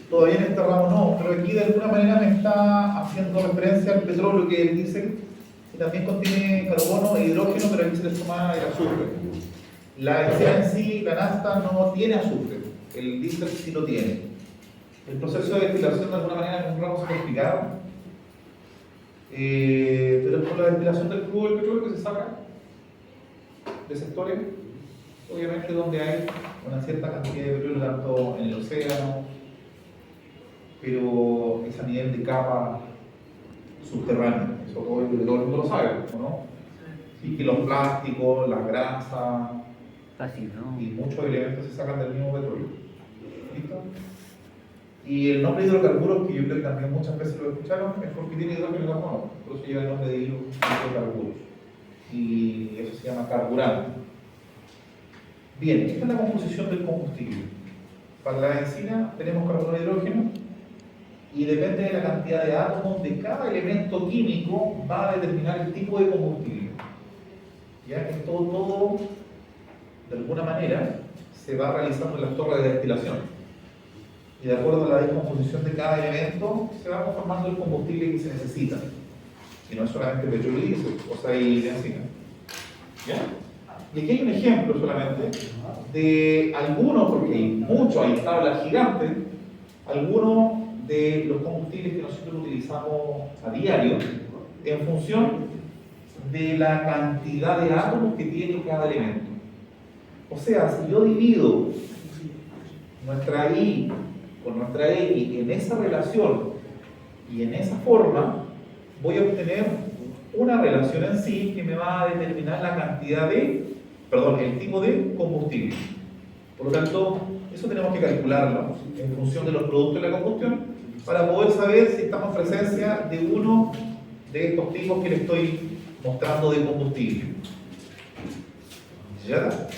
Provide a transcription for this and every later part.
todavía en este ramo no, pero aquí de alguna manera me está haciendo referencia al petróleo, que él dice que también contiene carbono e hidrógeno, pero aquí se le suma el azufre. La bencina en sí, la nafta, no tiene azufre, el diésel sí lo tiene. El proceso de destilación de alguna manera es un ramo simplificado, pero es por la destilación del crudo del petróleo que se saca de sectores, obviamente donde hay una cierta cantidad de petróleo, tanto en el océano, pero es a nivel de capa subterránea, eso todo el mundo lo sabe, ¿no? Y que los plásticos, las grasas Fácil, ¿no? y muchos elementos se sacan del mismo petróleo. ¿Listo? Y el nombre de hidrocarburos, que yo creo que también muchas veces lo escucharon, es porque tiene hidrógeno y carbono, por eso lleva el nombre de hidrocarburos. Y eso se llama carburante. Bien, esta es la composición del combustible. Para la bencina tenemos carbono e hidrógeno, y depende de la cantidad de átomos de cada elemento químico va a determinar el tipo de combustible. Ya que todo de alguna manera se va realizando en las torres de destilación, y de acuerdo a la descomposición de cada elemento se va conformando el combustible que se necesita, y no es solamente petróleo y diésel, o sea, y bencina. ¿Ya? Y aquí hay un ejemplo solamente de algunos, porque hay muchos, hay tablas gigantes, algunos de los combustibles que nosotros utilizamos a diario en función de la cantidad de átomos que tiene cada elemento. O sea, si yo divido nuestra I con nuestra X en esa relación y en esa forma, voy a obtener una relación en sí que me va a determinar la cantidad de, el tipo de combustible. Por lo tanto, eso tenemos que calcularlo en función de los productos de la combustión para poder saber si estamos en presencia de uno de estos tipos que le estoy mostrando de combustible. ¿Ya?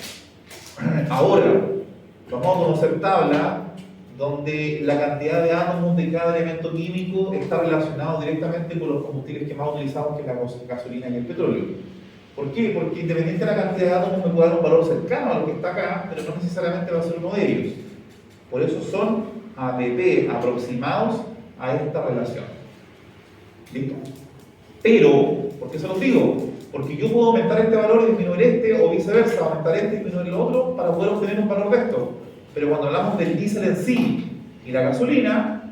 Ahora, vamos a conocer tabla donde la cantidad de átomos de cada elemento químico está relacionado directamente con los combustibles que más utilizamos, que es la gasolina y el petróleo. ¿Por qué? Porque independiente de la cantidad de átomos me puede dar un valor cercano a lo que está acá, pero no necesariamente va a ser uno de ellos. Por eso son APP, aproximados a esta relación. ¿Listo? Pero, ¿por qué se los digo? Porque yo puedo aumentar este valor y disminuir este, o viceversa, aumentar este y disminuir el otro para poder obtener un valor de esto. Pero cuando hablamos del diésel en sí y la gasolina,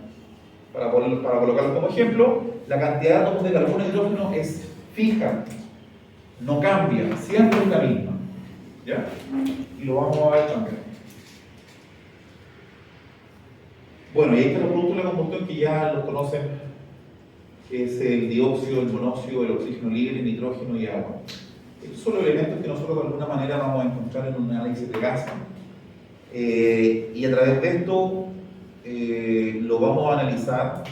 para colocarlo como ejemplo, la cantidad de átomos de carbono y hidrógeno es fija, no cambia, siempre es la misma. ¿Ya? Y lo vamos a ver también. Bueno, y ahí están los productos de la combustión que ya los conocen, que es el dióxido, el monóxido, el oxígeno libre, el nitrógeno y agua. Estos son los elementos que nosotros de alguna manera vamos a encontrar en un análisis de gases. Y a través de esto lo vamos a analizar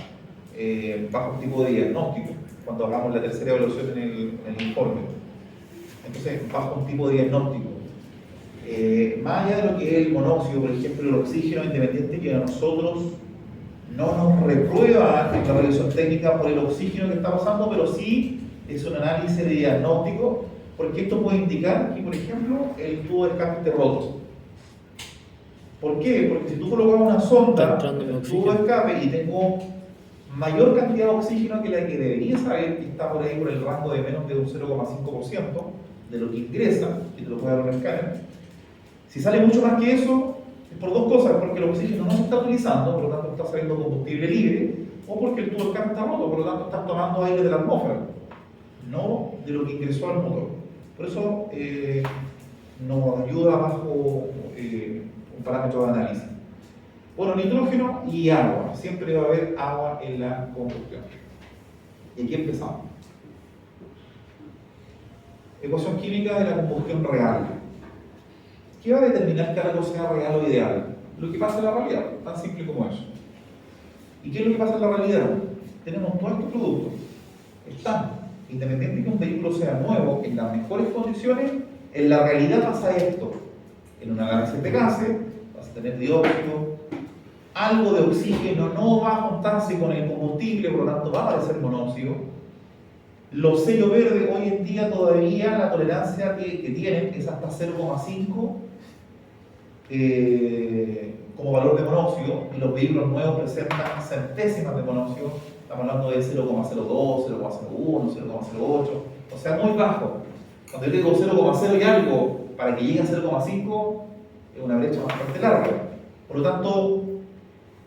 bajo un tipo de diagnóstico, cuando hagamos la tercera evaluación en el informe. Entonces, bajo un tipo de diagnóstico. Más allá de lo que es el monóxido, por ejemplo, el oxígeno, independiente que a nosotros no nos reprueba en la revisión técnica por el oxígeno que está pasando, pero sí es un análisis de diagnóstico, porque esto puede indicar que, por ejemplo, el tubo de escape esté roto. ¿Por qué? Porque si tú colocas una sonda en el tubo de escape y tengo mayor cantidad de oxígeno que la que debería saber, que está por ahí por el rango de menos de un 0,5% de lo que ingresa, que te lo puede dar un escáner, si sale mucho más que eso, es por dos cosas: porque el oxígeno no se está utilizando, por lo tanto está saliendo combustible libre, o porque el tubo de escape está roto, por lo tanto estás tomando aire de la atmósfera, no de lo que ingresó al motor. Por eso nos ayuda bajo un parámetro de análisis. Bueno, nitrógeno y agua. Siempre va a haber agua en la combustión. Y aquí empezamos. Ecuación química de la combustión real. ¿Qué va a determinar que algo sea real o ideal? Lo que pasa en la realidad, tan simple como eso. ¿Y qué es lo que pasa en la realidad? Tenemos todos estos productos. Están, independiente de que un vehículo sea nuevo, en las mejores condiciones, en la realidad pasa esto. En un análisis de gases vas a tener dióxido, algo de oxígeno no va a juntarse con el combustible, por lo tanto va a aparecer monóxido. Los sellos verdes hoy en día todavía la tolerancia que tienen es hasta 0,5 como valor de monóxido, y los vehículos nuevos presentan centésimas de monóxido, estamos hablando de 0,02, 0,01, 0,08, o sea, muy bajo. Cuando yo digo 0,0 y algo, para que llegue a 0,5, es una brecha bastante larga. Por lo tanto,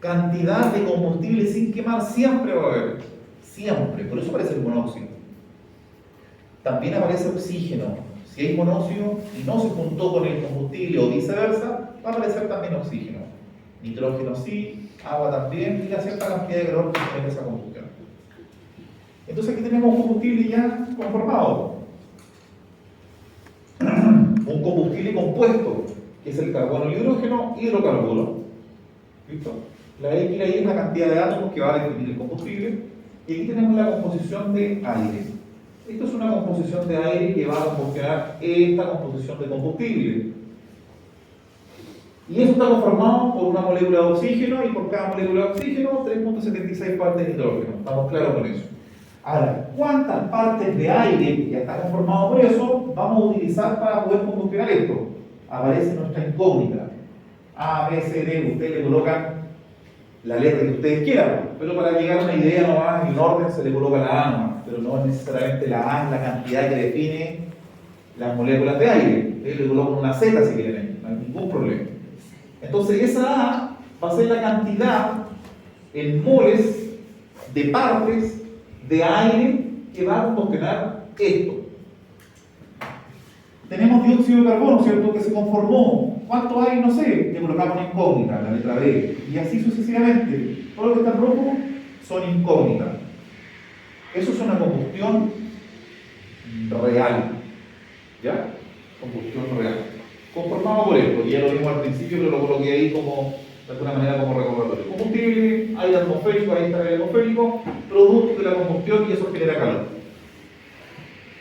cantidad de combustible sin quemar siempre va a haber, siempre, por eso aparece el monóxido. También aparece oxígeno. Si hay monóxido y no se juntó con el combustible o viceversa, va a aparecer también oxígeno. Nitrógeno sí, agua también, y una cierta cantidad de calor que tiene esa combustión. Entonces aquí tenemos un combustible ya conformado. Un combustible compuesto, que es el carbono, el hidrógeno, hidrocarburo. ¿Listo? La X y la Y es la cantidad de átomos que va a definir el combustible. Y aquí tenemos la composición de aire. Esto es una composición de aire que va a proporcionar esta composición de combustible. Y eso está conformado por una molécula de oxígeno y por cada molécula de oxígeno 3.76 partes de nitrógeno. ¿Estamos claros con eso? Ahora, ¿cuántas partes de aire que ya está conformado por eso vamos a utilizar para poder combustionar esto? Aparece nuestra incógnita. A, B, C, D, ustedes le colocan la letra que ustedes quieran, pero para llegar a una idea nomás, en orden se le coloca la A nomás, pero no es necesariamente la A, la cantidad que define las moléculas de aire. Ustedes le colocan una Z si quieren, no hay ningún problema. Entonces esa A va a ser la cantidad en moles de partes de aire que va a combustionar esto. Tenemos dióxido de carbono, ¿cierto? Que se conformó. ¿Cuánto hay? No sé. Le colocamos una incógnita, la letra B. Y así sucesivamente. Todo lo que está en rojo son incógnitas. Eso es una combustión real. ¿Ya? Combustión real. Conformado por esto, que ya lo vimos al principio, pero lo coloqué ahí como, de alguna manera, como recordatorio. Combustible, aire atmosférico, ahí está el aire atmosférico, producto de la combustión y eso genera calor.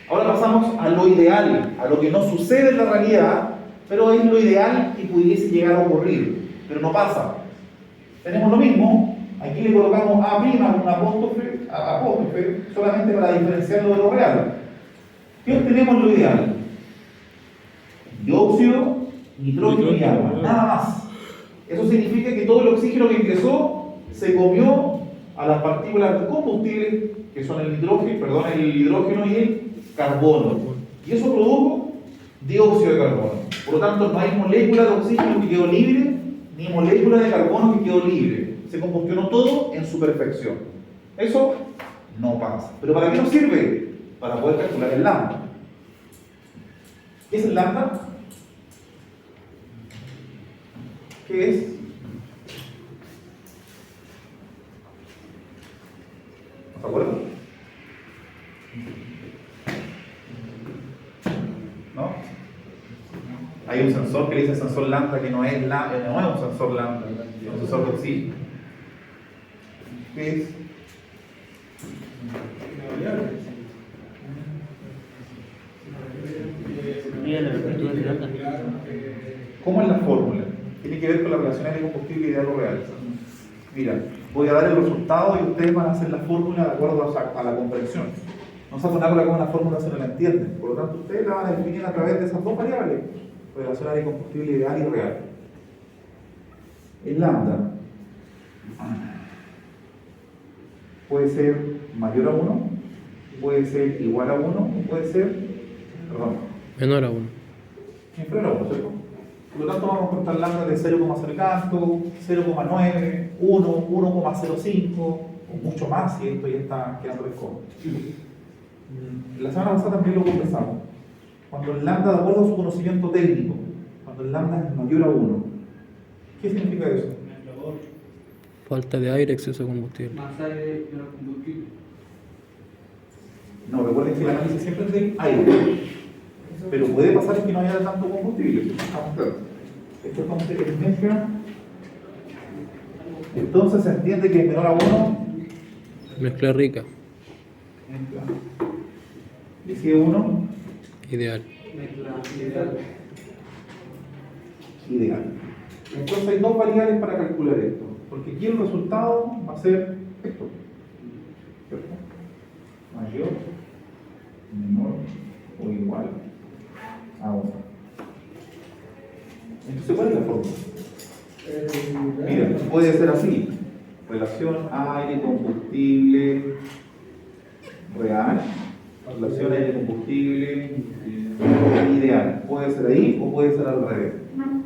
Ahora pasamos a lo ideal, a lo que no sucede en la realidad, pero es lo ideal que pudiese llegar a ocurrir, pero no pasa. Tenemos lo mismo, aquí le colocamos A' con una apóstrofe, solamente para diferenciarlo de lo real. ¿Qué obtenemos en lo ideal? Dióxido, nitrógeno y agua, nada más. Eso significa que todo el oxígeno que ingresó se comió a las partículas de combustible, que son el hidrógeno y el carbono. Y eso produjo dióxido de carbono. Por lo tanto, no hay molécula de oxígeno que quedó libre, ni molécula de carbono que quedó libre. Se combustionó todo en su perfección. Eso no pasa. ¿Pero para qué nos sirve? Para poder calcular el lambda. ¿Qué es el lambda? ¿Qué es? ¿No se acuerdan? ¿No? Hay un sensor que le dice sensor lambda que no es un sensor lambda, es un sensor de oxígeno. ¿Qué es? ¿Cómo es la fórmula? Tiene que ver con la relación entre combustible y algo real. Mira, voy a dar el resultado y ustedes van a hacer la fórmula de acuerdo a la comprensión. No se con algo con una fórmula si no la entienden. Por lo tanto, ustedes la van a definir a través de esas dos variables, relación de combustible ideal y real. El lambda puede ser mayor a 1, puede ser igual a 1, o puede ser, menor a 1. Inferior a 1, ¿cierto? Por lo tanto, vamos a contar lambda de 0,0 tanto, 0,9, 1, 1,05, o mucho más si esto ya está quedando descómodo. La semana pasada también lo conversamos. Cuando el lambda, de acuerdo a su conocimiento técnico, cuando el lambda es mayor a 1, ¿qué significa eso? Falta de aire, exceso de combustible. Más aire, menos combustible. No, recuerden que el análisis siempre es de aire. Pero puede pasar que no haya tanto combustible. Esto es como se mezcla. Entonces se entiende que es menor a 1. Mezcla rica. Y si es 1, Ideal. ideal. Entonces hay dos variables para calcular esto. Porque aquí el resultado va a ser esto. ¿Cierto? Mayor, menor o igual a 1. Entonces, ¿cuál es la fórmula? Mira, puede ser así. Relación aire-combustible real. Relación aire-combustible ideal. Puede ser ahí o puede ser al revés.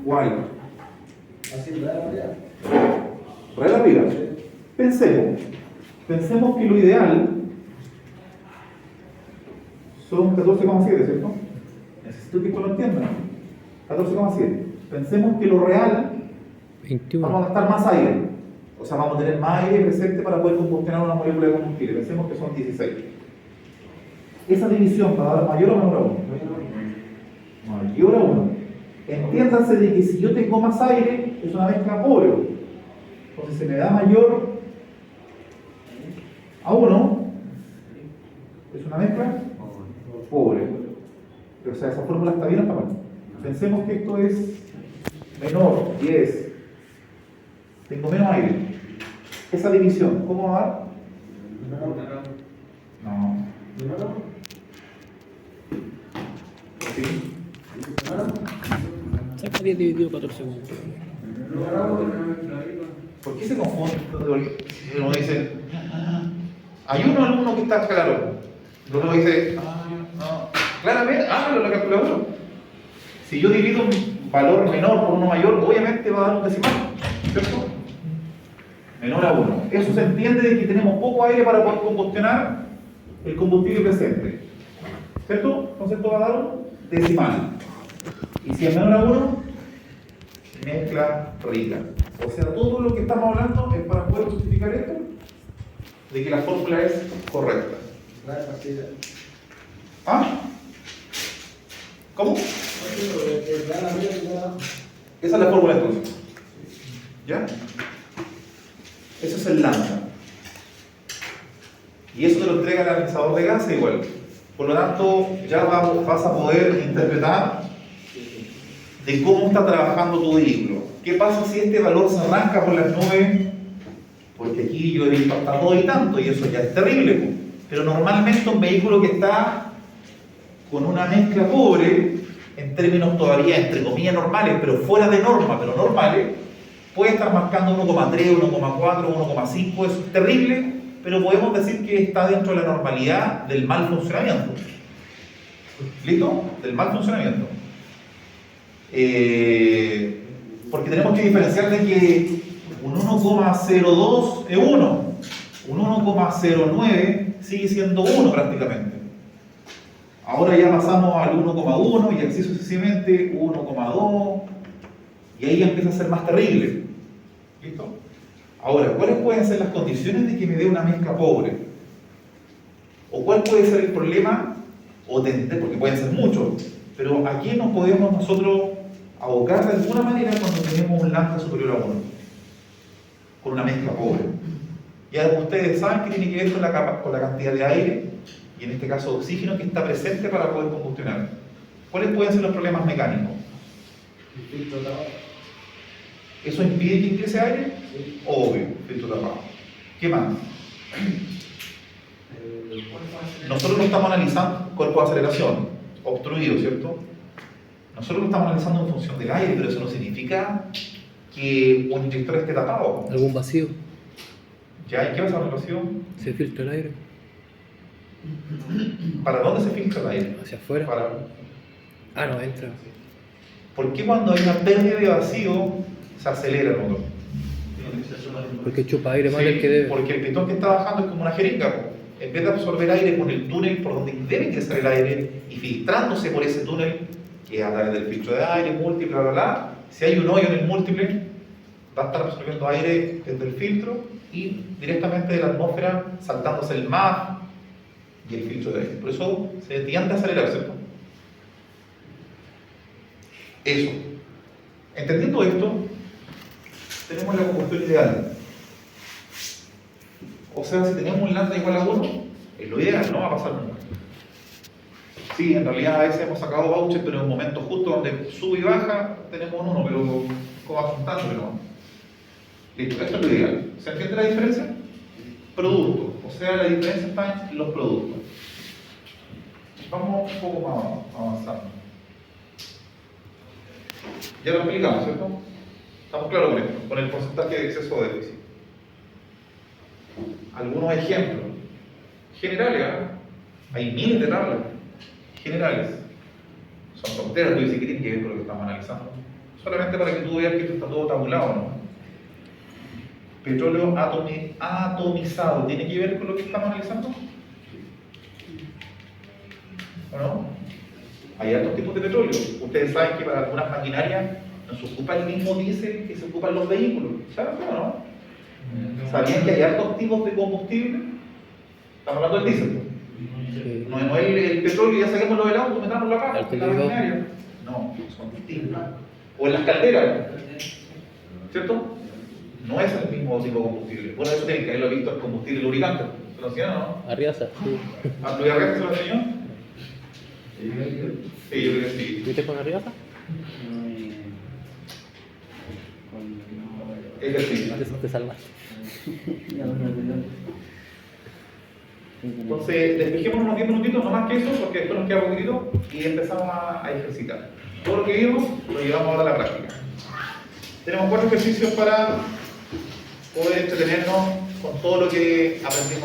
¿Cuál? Así, ¿verdad? Real arriba. Pensemos que lo ideal son 14,7, ¿cierto? Necesito que esto lo entiendan. 14,7. Pensemos que lo real 21. vamos a gastar más aire. O sea, vamos a tener más aire presente para poder combustionar una molécula de combustible. Pensemos que son 16. Esa división va a dar mayor o menor a 1. Mayor a 1. Entiéndanse de que si yo tengo más aire, es una mezcla pobre. Entonces se me da mayor a 1, es una mezcla pobre. O sea, esa fórmula está bien o está mal. Pensemos que esto es menor, 10. Tengo menos aire. Esa división, ¿cómo va a dar? No. ¿Sí? Saca 10 dividido 14 segundos. ¿Por qué se confunde? Uno dice, hay uno alumno que está claro. El otro dice, no. Claramente, hágalo en la calculadora. Si yo divido un valor menor por uno mayor, obviamente va a dar un decimal, ¿cierto? Menor a 1. Eso se entiende de que tenemos poco aire para poder combustionar el combustible presente, ¿cierto? Entonces esto va a dar un decimal. Y si es menor a 1, mezcla rica. O sea, todo lo que estamos hablando es para poder justificar esto, de que la fórmula es correcta. ¿Ah? ¿Cómo? Esa es la fórmula entonces. ¿Ya? Eso es el lambda. Y eso te lo entrega el analizador de gases igual. Por lo tanto, ya vas a poder interpretar de cómo está trabajando tu vehículo. ¿Qué pasa si este valor se arranca por las nubes? Porque aquí yo he visto hasta todo y tanto, y eso ya es terrible. Pero normalmente un vehículo que está con una mezcla pobre, en términos todavía entre comillas normales, pero fuera de norma, pero normales, puede estar marcando 1,3, 1,4, 1,5, eso es terrible, pero podemos decir que está dentro de la normalidad del mal funcionamiento. ¿Listo? Del mal funcionamiento. Porque tenemos que diferenciar de que un 1,02 es 1, un 1,09 sigue siendo 1 prácticamente. Ahora ya pasamos al 1,1 y así sucesivamente 1,2 y ahí empieza a ser más terrible. ¿Listo? Ahora, ¿cuáles pueden ser las condiciones de que me dé una mezcla pobre? ¿O cuál puede ser el problema? Porque pueden ser muchos, pero ¿a qué nos podemos nosotros abocar de alguna manera cuando tenemos un lambda superior a 1? Con una mezcla pobre. Ya ustedes saben que tiene que ver con la cantidad de aire y en este caso oxígeno que está presente para poder combustionar. ¿Cuáles pueden ser los problemas mecánicos? ¿Eso impide que ingrese aire? Sí. Obvio, filtro tapado. ¿Qué más? Nosotros no estamos analizando cuerpo de aceleración, obstruido, ¿cierto? Nosotros lo estamos analizando en función del aire, pero eso no significa que un inyector esté tapado. ¿Algún vacío? ¿Ya? ¿Y qué pasa con el vacío? ¿Se filtra el aire? ¿Para dónde se filtra el aire? ¿Hacia afuera? Ah, no, entra. ¿Por qué cuando hay una pérdida de vacío se acelera el motor? Porque chupa aire más del que debe. Porque el pistón que está bajando es como una jeringa, po. En vez de absorber aire con el túnel por donde debe ingresar el aire y filtrándose por ese túnel, que es a través del filtro de aire múltiple, bla, bla, bla, si hay un hoyo en el múltiple, va a estar absorbiendo aire desde el filtro y directamente de la atmósfera saltándose el MAF y el filtro de aire. Por eso se tiende a acelerar, ¿cierto? Eso. Entendiendo esto, tenemos la combustión ideal. O sea, si tenemos un lambda igual a 1, es lo ideal, no va a pasar nunca. Sí, en realidad a veces hemos sacado vouchers, pero en un momento justo donde sube y baja, tenemos un 1, pero como apuntándolo, ¿no? Listo, esto es lo ideal. ¿Se entiende la diferencia? Producto, o sea, la diferencia está en los productos. Vamos un poco más avanzando. Ya lo explicamos, ¿cierto? Estamos claros con esto, con el porcentaje de exceso de déficit. Algunos ejemplos generales, ¿eh? Hay miles de tablas generales. Son tonteras, tú dices que tiene que ver con lo que estamos analizando. Solamente para que tú veas que esto está todo tabulado, ¿no? Petróleo atomizado, ¿tiene que ver con lo que estamos analizando? ¿O no? Hay altos tipos de petróleo. Ustedes saben que para algunas maquinarias no se ocupa el mismo diésel que se ocupan los vehículos. ¿Saben o no? ¿Sabían que hay altos tipos de combustible? Estamos hablando del diésel. Sí. No es el petróleo y ya saquemos lo del auto, metámoslo acá, El en la diésel. maquinaria. No, son distintos. O en las calderas, ¿cierto? No es el mismo tipo de combustible. Bueno, eso tienen que haberlo visto el combustible lubricante. ¿Se lo enseñaron o no? Arriaza, sí. ¿A Luis Arresta se lo enseñó? Sí, yo creo que sí. ¿Viste con Arriaza? Ejercicio. Te salvaste. Entonces, despejemos unos 10 minutitos, no más que eso, porque después nos queda poquitito y empezamos a ejercitar. Todo lo que vimos lo llevamos ahora a la práctica. Tenemos 4 ejercicios para poder entretenernos con todo lo que aprendimos.